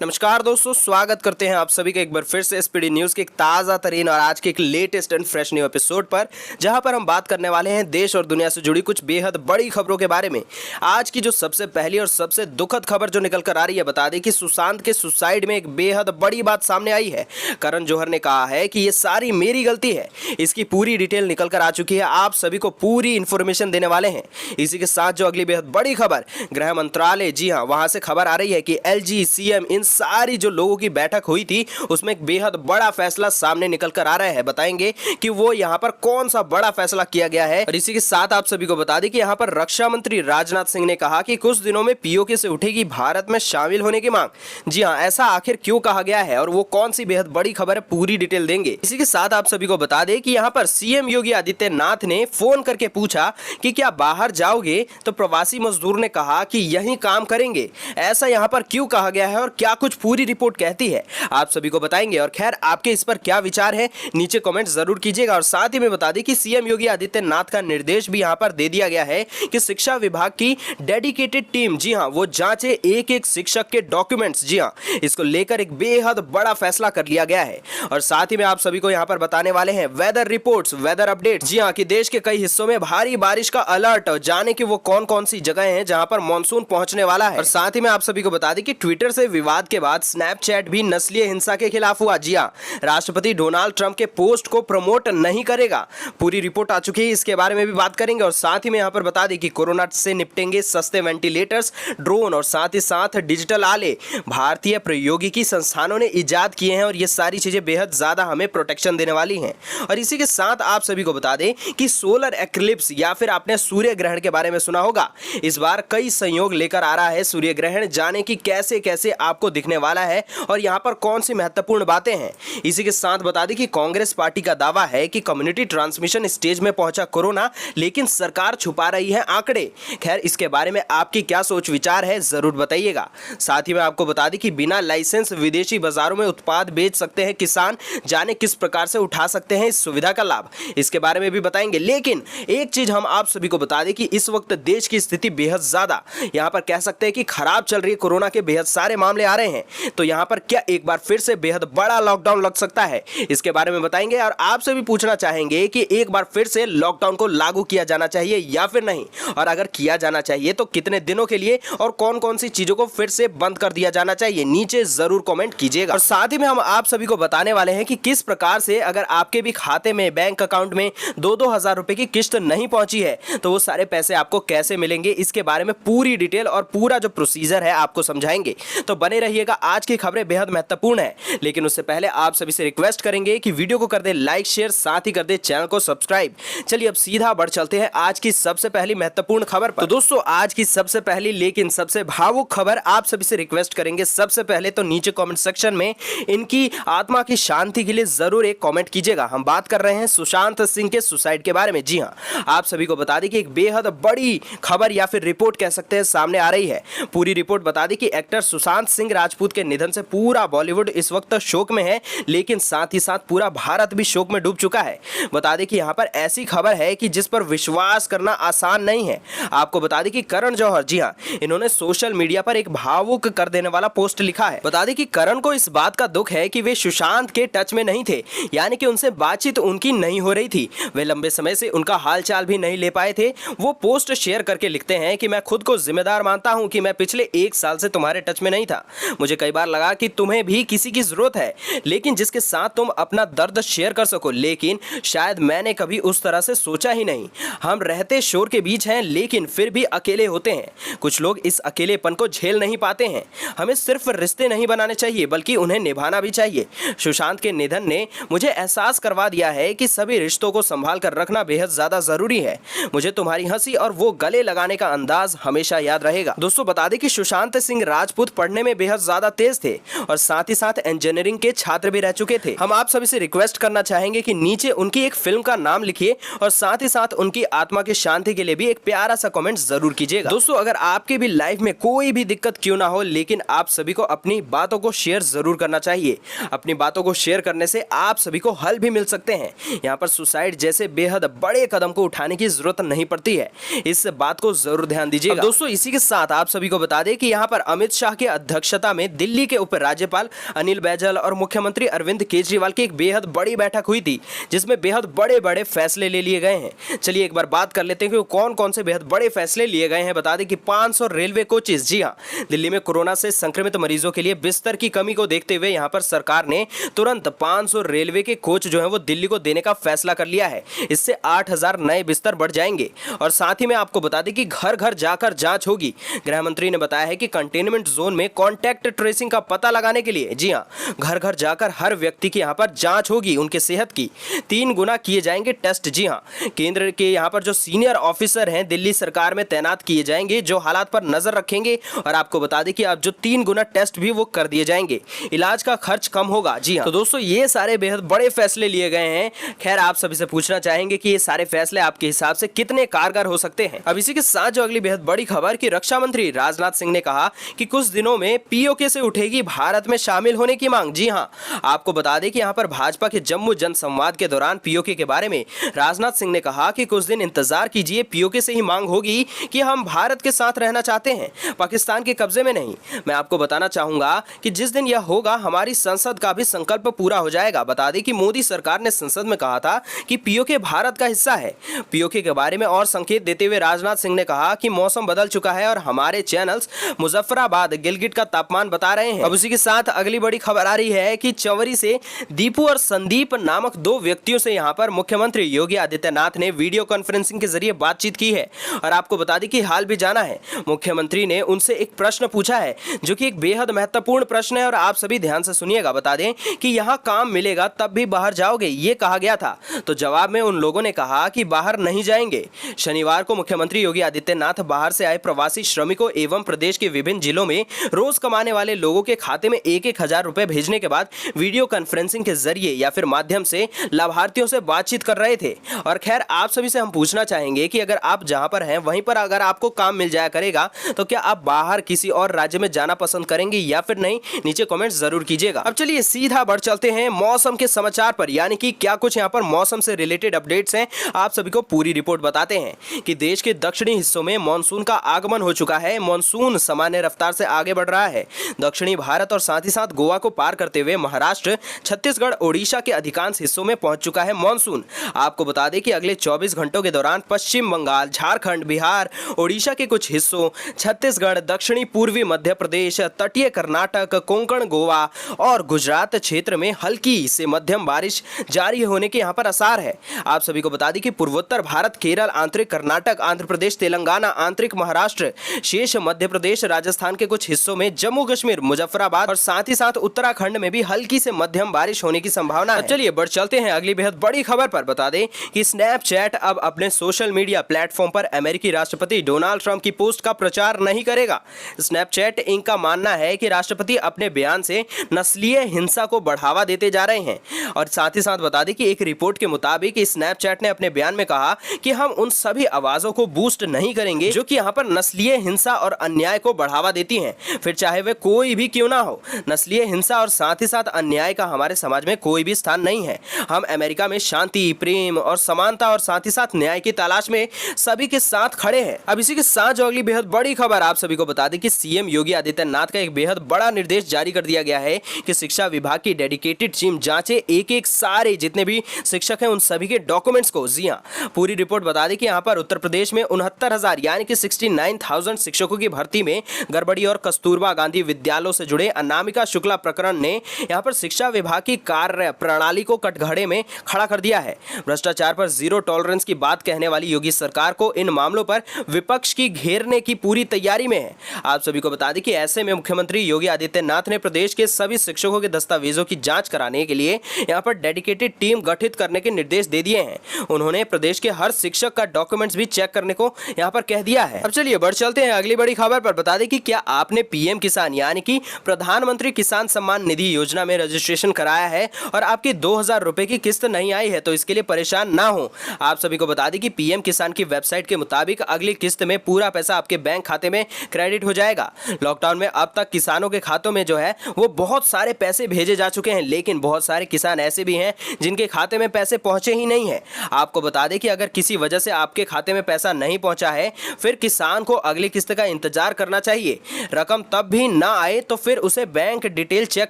नमस्कार दोस्तों, स्वागत करते हैं आप सभी का एक बार फिर से एसपीडी न्यूज़ के एक ताज़ा तरीन और आज के एक latest and fresh new episode पर, जहां पर हम बात करने वाले हैं देश और दुनिया से जुड़ी कुछ बेहद बड़ी खबरों के बारे में। आज की जो सबसे पहली और सबसे दुखद खबर जो निकल कर आ रही है, बता दें कि सुशांत के सुसाइड में एक बेहद बड़ी बात सामने आई है। करण जौहर ने कहा है कि ये सारी मेरी गलती है। इसकी पूरी डिटेल निकल कर आ चुकी है, आप सभी को पूरी इन्फॉर्मेशन देने वाले हैं। इसी के साथ जो अगली बेहद बड़ी खबर, गृह मंत्रालय, जी हाँ, वहां से खबर आ रही है कि एलजी, सीएम, इन सारी जो लोगों की बैठक हुई थी उसमें एक बेहद बड़ा फैसला सामने निकल कर आ रहा है। बताएंगे कि वो यहां पर कौन सा बड़ा फैसला किया गया है। और इसी के साथ आप सभी को बता दें कि यहां पर रक्षा मंत्री राजनाथ सिंह ने कहा कि कुछ दिनों में पीओके से उठेगी भारत में शामिल होने की मांग। जी हां, ऐसा आखिर क्यों कहा गया है और वो कौन सी बेहद बड़ी खबर है, पूरी डिटेल देंगे। इसी के साथ आप सभी को बता दें कि यहां पर सीएम योगी आदित्यनाथ ने फोन करके पूछा कि क्या बाहर जाओगे, तो प्रवासी मजदूर ने कहा कि यहीं काम करेंगे। ऐसा यहां पर क्यों कहा गया है और क्या कुछ पूरी रिपोर्ट कहती है, आप सभी को बताएंगे। और खैर, आपके इस पर क्या विचार है, नीचे कमेंट जरूर कीजिएगा। और साथ ही में बता दें कि सीएम योगी आदित्यनाथ का निर्देश भी यहां पर दे दिया गया है कि शिक्षा विभाग की डेडिकेटेड टीम, जी हां, वो जांचे एक एक शिक्षक के डॉक्यूमेंट्स। जी हां, इसको लेकर एक बेहद बड़ा फैसला कर लिया गया है। और साथ ही में आप सभी को यहां पर बताने वाले हैं वेदर रिपोर्ट्स, वेदर अपडेट। जी हां, कि देश के कई हिस्सों में भारी बारिश का अलर्ट, और जाने की वो कौन कौन सी जगह हैं जहां पर मानसून पहुंचने वाला है। और साथ ही में आप सभी को बता दें कि ट्विटर से विवाद के बाद स्नैपचैट भी नस्लीय हिंसा के खिलाफ हुआ। जी हां, राष्ट्रपति डोनाल्ड ट्रंप के पोस्ट को प्रमोट नहीं करेगा। पूरी रिपोर्ट आ चुकी है, इसके बारे में भी बात करेंगे। और साथ ही में यहां पर बता दें कि कोरोना से निपटेंगे सस्ते वेंटिलेटर्स, ड्रोन और साथ ही साथ डिजिटल आले भारतीय प्रौद्योगिकी संस्थानों ने इजाद किए हैं, और ये सारी चीजें बेहद ज्यादा हमें प्रोटेक्शन देने वाली हैं। और इसी के साथ आप सभी को बता दें कि सोलर एक्लिप्स या फिर आपने सूर्य ग्रहण के बारे में सुना होगा। इस बार कई संयोग लेकर आ रहा है सूर्य ग्रहण, जाने की कैसे कैसे आपको दिखने वाला है और यहां पर कौन सी महत्वपूर्ण बातें हैं। इसी के साथ बता दें कि कांग्रेस पार्टी का दावा है कि कम्युनिटी ट्रांसमिशन स्टेज में पहुंचा कोरोना, लेकिन सरकार छुपा रही है आंकड़े। खैर, इसके बारे में आपकी क्या सोच विचार है, जरूर बताइएगा। साथ ही में आपको बता दें कि बिना लाइसेंस विदेशी बाजारों में उत्पाद बेच सकते हैं किसान, जाने किस प्रकार से उठा सकते हैं इस सुविधा का लाभ, इसके बारे में भी बताएंगे। लेकिन एक चीज हम आप सभी को बता दें कि इस वक्त देश की स्थिति बेहद ज्यादा, यहां पर कह सकते हैं कि खराब चल रही है। कोरोना के बेहद सारे मामले आ रहे हैं, तो यहां पर क्या एक बार फिर से बेहद बड़ा लॉकडाउन लग सकता है, इसके बारे में बताएंगे। और आपसे भी पूछना चाहेंगे कि एक बार फिर से लॉकडाउन को लागू किया जाना चाहिए या फिर नहीं, और अगर किया जाना चाहिए तो कितने दिनों के लिए और कौन कौन सी चीजों को फिर से बंद कर दिया जाना चाहिए, नीचे जरूर कमेंट कीजिएगा। और साथ ही में हम आप सभी को बताने वाले हैं कि किस प्रकार से अगर आपके भी खाते में, बैंक अकाउंट में 2-2 हजार रुपए की किस्त नहीं पहुंची है, तो वो सारे पैसे आपको कैसे मिलेंगे, इसके बारे में पूरी डिटेल और पूरा जो प्रोसीजर है आपको समझाएंगे। तो बने रहिएगा, आज की खबरें बेहद महत्वपूर्ण है। लेकिन उससे पहले आप सभी से रिक्वेस्ट करेंगे कि वीडियो को कर दे लाइक, शेयर, साथ ही कर दे चैनल को सब्सक्राइब। चलिए अब सीधा बढ़ चलते हैं आज की सबसे पहली महत्वपूर्ण खबर पर। तो दोस्तों, आज की सबसे पहली लेकिन सबसे भावुक खबर, आप सभी से रिक्वेस्ट करेंगे सबसे पहले तो नीचे कमेंट सेक्शन में इनकी आत्मा की शांति के लिए जरूर एक कमेंट कीजिएगा। हम बात कर रहे हैं सुशांत सिंह के सुसाइड के बारे में। जी हाँ, आप सभी को बता दें कि एक बेहद बड़ी खबर या फिर रिपोर्ट कह सकते हैं सामने आ रही है। पूरी रिपोर्ट बता दें कि एक्टर सुशांत सिंह राजपूत के निधन से पूरा बॉलीवुड इस वक्त शोक में है, लेकिन साथ ही साथ पूरा भारत भी शोक में डूब चुका है। बता दें कि यहां पर ऐसी खबर है कि जिस पर विश्वास करना आसान नहीं है। आपको बता दें कि करण जौहर, जी हां, इन्होंने सोशल मीडिया पर एक भावुक कर देने वाला पोस्ट लिखा है। बता दें कि करण को इस बात का दुख है कि वे सुशांत के टच में नहीं थे, यानी कि उनसे बातचीत उनकी नहीं हो रही थी, वे लंबे समय से उनका हालचाल भी नहीं ले पाए थे। वो पोस्ट शेयर करके लिखते हैं कि मैं खुद को जिम्मेदार मानता हूं कि मैं पिछले 1 साल से तुम्हारे टच में नहीं था। मुझे कई बार लगा कि तुम्हें भी किसी की जरूरत है, लेकिन जिसके साथ तुम अपना दर्द शेयर कर सको, लेकिन शायद मैंने कभी उस तरह से सोचा ही नहीं। हम रहते शोर के बीच हैं, लेकिन फिर भी अकेले होते हैं। कुछ लोग इस अकेलेपन को झेल नहीं पाते हैं। हमें सिर्फ रिश्ते नहीं बनाने चाहिए, बल्कि उन्हें निभाना भी चाहिए। सुशांत के निधन ने मुझे एहसास करवा दिया है कि सभी रिश्तों को संभाल कर रखना बेहद ज्यादा जरूरी है। मुझे तुम्हारी हंसी और वो गले लगाने का अंदाज हमेशा याद रहेगा। दोस्तों, बता दें कि सुशांत सिंह राजपूत पढ़ने में बेहद ज्यादा तेज थे और साथ ही साथ इंजीनियरिंग के छात्र भी रह चुके थे। हम आप सभी से रिक्वेस्ट करना चाहेंगे कि नीचे उनकी एक फिल्म का नाम लिखिए और साथ ही साथ उनकी आत्मा की शांति के लिए भी एक प्यारा सा कमेंट जरूर कीजिएगा। दोस्तों, अगर आपके भी लाइफ में कोई भी दिक्कत क्यों ना हो, लेकिन आप सभी को अपनी बातों को शेयर जरूर करना चाहिए। अपनी बातों को शेयर करने से आप सभी को हल भी मिल सकते हैं। यहाँ पर सुसाइड जैसे बेहद बड़े कदम को उठाने की जरूरत नहीं पड़ती है, इस बात को जरूर ध्यान दीजिएगा। दोस्तों, इसी के साथ आप सभी को बता दें कि यहाँ पर अमित शाह की अध्यक्षता अध्यक्षता में दिल्ली के उपराज्यपाल अनिल बैजल और मुख्यमंत्री अरविंद केजरीवाल की एक बेहद बड़ी बैठक हुई थी, जिसमें बेहद बड़े बड़े फैसले ले लिए गए हैं। चलिए एक बार बात कर लेते हैं कि कौन कौन से बेहद बड़े फैसले लिए गए हैं। बता दें कि 500 रेलवे कोचेस, जी हां, दिल्ली में कोरोना से संक्रमित मरीजों के लिए बिस्तर की कमी को देखते हुए यहां पर सरकार ने तुरंत 500 रेलवे के कोच जो है वो दिल्ली को देने का फैसला कर लिया है। इससे 8000 नए बिस्तर बढ़ जाएंगे। और साथ ही में आपको बता दें कि घर घर जाकर जांच होगी। गृह मंत्री ने बताया है कि कंटेनमेंट जोन में कॉन्टैक्ट ट्रेसिंग का पता लगाने के लिए, जी हां, घर घर जाकर हर व्यक्ति की यहां पर जांच होगी। उनके सेहत की 3 गुना किए जाएंगे टेस्ट। जी हां, केंद्र के यहां पर जो सीनियर ऑफिसर हैं दिल्ली सरकार में तैनात किए जाएंगे, जो हालात पर नजर रखेंगे। और आपको बता दें कि अब जो 3 गुना टेस्ट भी वो कर दिए जाएंगे। इलाज का खर्च कम होगा। जी हां, तो दोस्तों ये सारे बेहद बड़े फैसले लिए गए हैं। खैर आप सभी से पूछना चाहेंगे कि ये सारे फैसले आपके हिसाब से कितने कारगर हो सकते हैं। अब इसी के साथ जो अगली बेहद बड़ी खबर कि रक्षा मंत्री राजनाथ सिंह ने कहा कि कुछ दिनों में पीओके से उठेगी भारत में शामिल होने की मांग। जी हां, आपको बता दें कि यहां पर भाजपा के जम्मू जनसंवाद के दौरान पीओके के बारे में राजनाथ सिंह ने कहा कि कुछ दिन इंतजार कीजिए, पीओके से ही मांग होगी कि हम भारत के साथ रहना चाहते हैं, पाकिस्तान के कब्जे में नहीं। मैं आपको बताना चाहूंगा कि जिस दिन यह होगा हमारी संसद का भी संकल्प पूरा हो जाएगा। बता दें कि मोदी सरकार ने संसद में कहा था कि पीओके भारत का हिस्सा है। पीओके के बारे में और संकेत देते हुए राजनाथ सिंह ने कहा कि मौसम बदल चुका है और हमारे चैनल्स मुजफ्फराबाद, गिलगिट का तापमान बता रहे हैं। अब उसी के साथ अगली बड़ी खबर आ रही है कि चंवरी से दीपू और संदीप नामक 2 व्यक्तियों से यहां पर मुख्यमंत्री योगी आदित्यनाथ ने वीडियो कॉन्फ्रेंसिंग के जरिए बातचीत की है। और आपको बता दें कि हाल भी जाना है। मुख्यमंत्री ने उनसे एक प्रश्न पूछा है, जो कि एक बेहद महत्वपूर्ण प्रश्न है और आप सभी ध्यान से सुनिएगा। बता दें कि यहां काम मिलेगा तब भी बाहर जाओगे, ये कहा गया था। तो जवाब में उन लोगों ने कहा कि बाहर नहीं जाएंगे। शनिवार को मुख्यमंत्री योगी आदित्यनाथ बाहर से आए प्रवासी श्रमिकों एवं प्रदेश के विभिन्न जिलों में रोज कमाने वाले लोगों के खाते में 1-1 हजार रुपए भेजने के बाद वीडियो कॉन्फ्रेंसिंग के जरिए या फिर माध्यम से लाभार्थियों से बातचीत कर रहे थे। और खैर आप सभी से हम पूछना चाहेंगे कि अगर आप जहां पर हैं वहीं पर अगर आपको काम मिल जाया करेगा तो क्या आप बाहर किसी और राज्य में जाना पसंद करेंगे या फिर नहीं? नीचे कमेंट जरूर कीजिएगा। अब चलिए सीधा बढ़ चलते हैं मौसम के समाचार पर, यानी कि क्या कुछ यहाँ पर मौसम से रिलेटेड अपडेट्स हैं। आप सभी को पूरी रिपोर्ट बताते हैं कि देश के दक्षिणी हिस्सों में मानसून का आगमन हो चुका है। मानसून सामान्य रफ्तार से आगे बढ़ रहा है। दक्षिणी भारत और साथ ही साथ गोवा को पार करते हुए महाराष्ट्र, छत्तीसगढ़, ओडिशा के अधिकांश हिस्सों में पहुंच चुका है मानसून। आपको बता दें कि अगले 24 घंटों के दौरान पश्चिम बंगाल, झारखंड, बिहार, ओडिशा के कुछ हिस्सों, छत्तीसगढ़, दक्षिणी पूर्वी मध्य प्रदेश, तटीय कर्नाटक, कोंकण, गोवा और गुजरात क्षेत्र में हल्की से मध्यम बारिश जारी होने के यहाँ पर आसार है। आप सभी को बता दें कि पूर्वोत्तर भारत, केरल, आंतरिक कर्नाटक, आंध्र प्रदेश, तेलंगाना, आंतरिक महाराष्ट्र, शेष मध्य प्रदेश, राजस्थान के कुछ हिस्सों में, जम्मू कश्मीर, मुजफ्फराबाद और साथ ही साथ उत्तराखंड में भी हल्की से मध्यम बारिश होने की संभावना है। चलिए बढ़ चलते हैं अगली बेहद बड़ी खबर पर। बता दें कि स्नैपचैट अब अपने सोशल मीडिया प्लेटफॉर्म पर अमेरिकी राष्ट्रपति डोनाल्ड ट्रंप की पोस्ट का प्रचार नहीं करेगा। स्नैपचैट इंक का मानना है कि राष्ट्रपति अपने बयान से नस्लीय हिंसा को बढ़ावा देते जा रहे हैं। और साथ ही साथ बता दें कि एक रिपोर्ट के मुताबिक स्नैपचैट ने अपने बयान में कहा कि हम उन सभी आवाजों को बूस्ट नहीं करेंगे जो कि यहाँ पर नस्लीय हिंसा और अन्याय को बढ़ावा देती हैं, फिर चाहे वे कोई भी क्यों ना हो। नस्लीय हिंसा और साथ ही साथ अन्याय का हमारे समाज में कोई भी स्थान नहीं है। हम अमेरिका में शांति, प्रेम और समानता और साथ ही साथ न्याय की तलाश में सभी के साथ खड़े हैं। अब इसी के साथ जो अगली बेहद बड़ी खबर आप सभी को बता दें कि सीएम योगी आदित्यनाथ का एक बेहद बड़ा निर्देश जारी कर दिया गया है कि शिक्षा विभाग की डेडिकेटेड टीम जांचे एक सारे जितने भी शिक्षक हैं उन सभी के डॉक्यूमेंट्स को। जी हां, पूरी रिपोर्ट बता दें कि यहाँ पर उत्तर प्रदेश में 69,000 यानी कि 69,000 शिक्षकों की भर्ती में गड़बड़ी और कस्तूरबा गांधी विद्यालयों से जुड़े अनामिका शुक्ला प्रकरण ने यहाँ पर शिक्षा विभाग की कार्य प्रणाली को कटघरे में खड़ा कर दिया है। भ्रष्टाचार पर जीरो टॉलरेंस की बात कहने वाली योगी सरकार को इन मामलों पर विपक्ष की घेरने की पूरी तैयारी में है। आप सभी को बता दें कि ऐसे में मुख्यमंत्री योगी आदित्यनाथ ने प्रदेश के सभी शिक्षकों के दस्तावेजों की जांच कराने के लिए यहाँ पर डेडिकेटेड टीम गठित करने के निर्देश दे दिए हैं। उन्होंने प्रदेश के हर शिक्षक का डॉक्यूमेंट्स भी चेक करने को यहाँ पर कह दिया है। अब चलिए बढ़ चलते हैं अगली बड़ी खबर पर। बता दें कि क्या आपने पीएम किसान यानी कि प्रधानमंत्री किसान सम्मान निधि योजना में रजिस्ट्रेशन कराया है और आपकी 2,000 रुपए की किस्त नहीं आई है तो इसके लिए परेशान ना हो। आप सभी को बता दें कि पीएम किसान की वेबसाइट के मुताबिक अगली किस्त में पूरा पैसा आपके बैंक खाते में क्रेडिट हो जाएगा। लॉकडाउन में अब तक किसानों के खातों में जो है वो बहुत सारे पैसे भेजे जा चुके हैं, लेकिन बहुत सारे किसान ऐसे भी हैं जिनके खाते में पैसे पहुंचे ही नहीं है। आपको बता दें कि अगर किसी वजह से आपके खाते में पैसा नहीं पहुंचा है फिर किसान को अगली किस्त का इंतजार करना चाहिए। रकम तब भी ना आए तो फिर उसे बैंक डिटेल चेक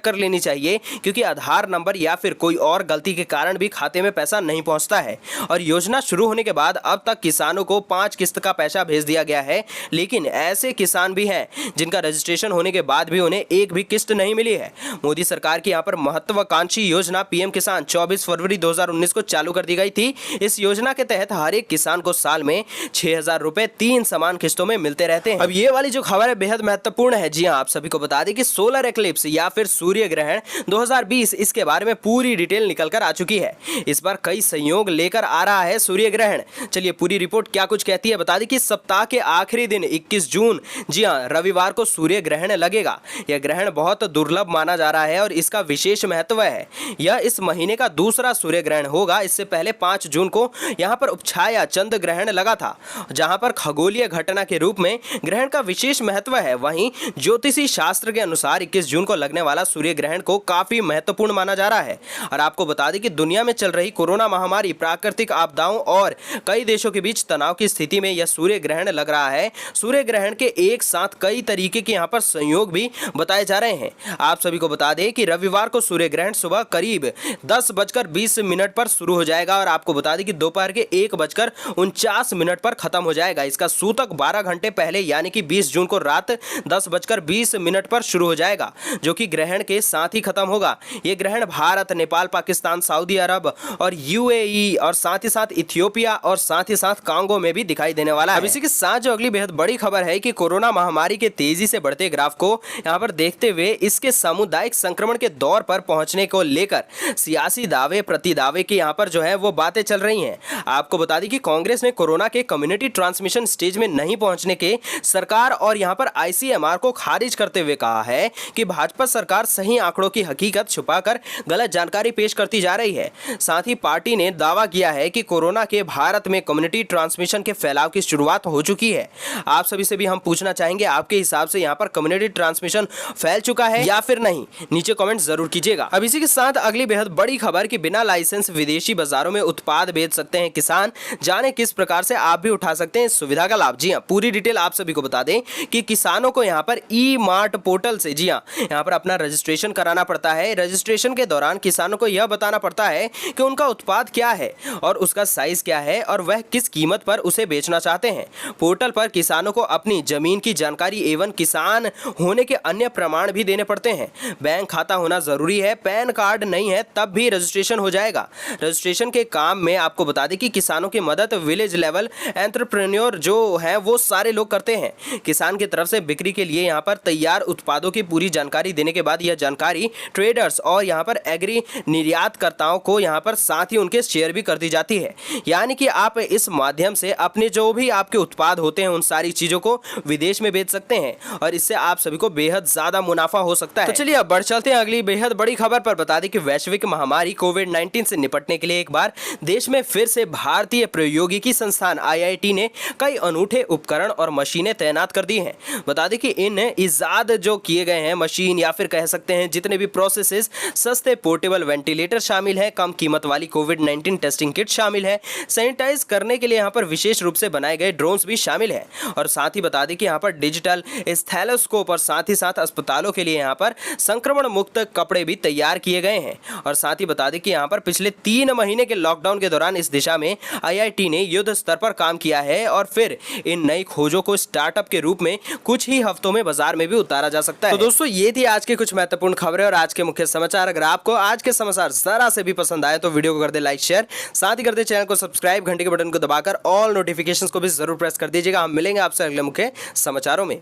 कर लेनी चाहिए, क्योंकि आधार नंबर या फिर कोई और गलती के कारण भी खाते में पैसा नहीं पहुंचता है। और योजना शुरू होने के बाद अब तक किसानों को 5 किस्त का पैसा भेज दिया गया है, लेकिन ऐसे किसान भी हैं जिनका रजिस्ट्रेशन होने के बाद भी उन्हें एक भी किस्त नहीं मिली है। मोदी सरकार की यहाँ पर महत्वाकांक्षी योजना पीएम किसान 24 फरवरी 2019 को चालू कर दी गई थी। इस योजना के तहत हर एक किसान को साल में 6,000 रुपए 3 समान किस्तों में मिलते रहते हैं। अब ये वाली जो खबर है बेहद महत्वपूर्ण है। जी हाँ, आप सभी को बता दें कि सोलर एक्लिप्स या फिर सूर्य ग्रहण 2020 इसके बारे में पूरी डिटेल निकल कर आ चुकी है। इस बार कई संयोग लेकर आ रहा है सूर्य ग्रहण। चलिए पूरी रिपोर्ट क्या कुछ कहती है बता दें कि सप्ताह के आखिरी दिन 21 जून, जी हाँ, रविवार को सूर्य ग्रहण लगेगा। यह ग्रहण बहुत दुर्लभ माना जा रहा है और इसका विशेष महत्व है। यह इस महीने का दूसरा सूर्य ग्रहण होगा। इससे पहले 5 जून को यहां पर उपछाया चंद्र ग्रहण लगा था, जहां पर खगोलीय घटना के रूप में ग्रहण का विशेष महत्व है। वहीं ज्योतिषी शास्त्र के अनुसार 21 जून को लगने वाला सूर्य ग्रहण को काफी महत्वपूर्ण माना जा रहा है। और आपको बता दें कि दुनिया में चल रही कोरोना महामारी, प्राकृतिक आपदाओं और कई देशों के बीच तनाव की स्थिति में यह सूर्य ग्रहण लग रहा है। सूर्य ग्रहण के एक साथ कई तरीके के यहाँ पर संयोग भी बताए जा रहे हैं। आप सभी को बता दें कि रविवार को सूर्य ग्रहण सुबह करीब 10:20 पर शुरू हो जाएगा और आपको बता दें कि दोपहर के 1:49 पर खत्म हो जाएगा। इसका सूतक 12 घंटे पहले यानी कि 20 जून को रात 10:20 पर शुरू हो जाएगा, जो कि ग्रहण के साथ ही खत्म होगा। यह ग्रहण भारत, नेपाल, पाकिस्तान, सऊदी अरब और यूएई और साथ ही साथ इथियोपिया और साथ ही साथ कांगो में भी दिखाई देने वाला है। अब इसी के साथ जो अगली बेहद बड़ी खबर है कि कोरोना महामारी के तेजी से बढ़ते ग्राफ को यहां पर देखते हुए इसके सामुदायिक संक्रमण के दौर पर पहुंचने को लेकर सियासी दावे प्रतिदावे की यहां पर जो है वो बातें चल रही हैं। आपको बता दें कि कांग्रेस ने कोरोना के कम्युनिटी ट्रांसमिशन स्टेज में नहीं पहुंचने के सरकार और यहां पर आईसीएमआर को खारिज करते हुए कहा है कि भाजपा सरकार सही आंकड़ों की हकीकत छुपाकर गलत जानकारी पेश करती जा रही है। साथ ही पार्टी ने दावा किया है कि कोरोना के भारत में कम्युनिटी ट्रांसमिशन के फैलाव की शुरुआत हो चुकी है। आप सभी से भी हम पूछना चाहेंगे, आपके हिसाब से यहाँ पर कम्युनिटी ट्रांसमिशन फैल चुका है या फिर नहीं? नीचे कमेंट जरूर कीजिएगा। अब इसी के साथ अगली बेहद बड़ी खबर कि बिना लाइसेंस विदेशी बाजारों में उत्पाद बेच सकते हैं किसान। जाने किस प्रकार से आप भी उठा सकते हैं इस सुविधा का लाभ। जी हाँ, पूरी डिटेल आप सभी को बता दें कि किसानों को यहाँ पर ई मार्ट पोर्टल से, जी हाँ, यहाँ पर अपना रजिस्ट्रेशन कराना पड़ता है। रजिस्ट्रेशन के दौरान किसानों को यह बताना पड़ता है कि उनका उत्पाद क्या है और उसका साइज क्या है और वह किस कीमत पर उसे बेचना चाहते हैं। पोर्टल पर किसानों को अपनी जमीन की जानकारी एवं किसान होने के अन्य प्रमाण भी देने पड़ते हैं। बैंक खाता होना जरूरी है, पैन कार्ड नहीं है तब भी रजिस्ट्रेशन हो जाएगा। रजिस्ट्रेशन के काम में आपको बता दें कि किसानों की मदद विलेज लेवल एंटरप्रेन्योर जो है वो सारे लोग करते हैं। किसान की तरफ से बिक्री के लिए यहाँ पर तैयार उत्पादों की पूरी जानकारी देने के बाद यह जानकारी ट्रेडर्स और यहाँ पर एग्री निर्यातकर्ताओं को यहाँ पर साथ ही उनके शेयर भी कर दी जाती है। यानी कि आप इस माध्यम से अपने जो भी आपके उत्पाद होते हैं उन सारी चीजों को विदेश में बेच सकते हैं और इससे आप सभी को बेहद ज्यादा मुनाफा हो सकता है। तो चलिए अब बढ़ चलते हैं अगली बेहद बड़ी खबर पर। बता दें कि वैश्विक महामारी कोविड-19 से निपटने के लिए एक बार देश में फिर से भारतीय प्रौद्योगिकी संस्थान आईआईटी ने कई अनूठे उपकरण और मशीनें तैनात कर दी हैं। बता दें कि इन इजाद जो किए गए हैं मशीन या फिर कह सकते हैं जितने भी प्रोसेसेस, सस्ते पोर्टेबल वेंटिलेटर शामिल है, कम कीमत वाली कोविड-19 टेस्टिंग किट शामिल है, सैनिटाइज करने के लिए यहाँ पर विशेष रूप से बनाए गए ड्रोन्स भी शामिल है और साथ ही बता दें कि यहाँ पर डिजिटल स्थैलोस्कोप और साथ ही साथ अस्पतालों के लिए यहाँ पर संक्रमण मुक्त कपड़े भी तैयार किए गए हैं। और साथ ही बता दें कि यहाँ पर पिछले 3 महीने के लॉकडाउन के दौरान इस दिशा में आईआईटी ने युद्ध स्तर पर काम किया है और फिर इन नई खोजों को स्टार्टअप के रूप में कुछ ही हफ्तों में बाजार में भी उतारा जा सकता है। तो दोस्तों ये थी आज के कुछ महत्वपूर्ण खबरें और आज के मुख्य समाचार। अगर आपको आज के समाचार जरा से भी पसंद आए तो वीडियो को कर दे लाइक शेयर, साथ ही कर दे चैनल को सब्सक्राइब, घंटे के बटन को दबाकर ऑल नोटिफिकेशंस को भी जरूर प्रेस कर दीजिएगा। हम मिलेंगे आपसे अगले मुख्य समाचारों में।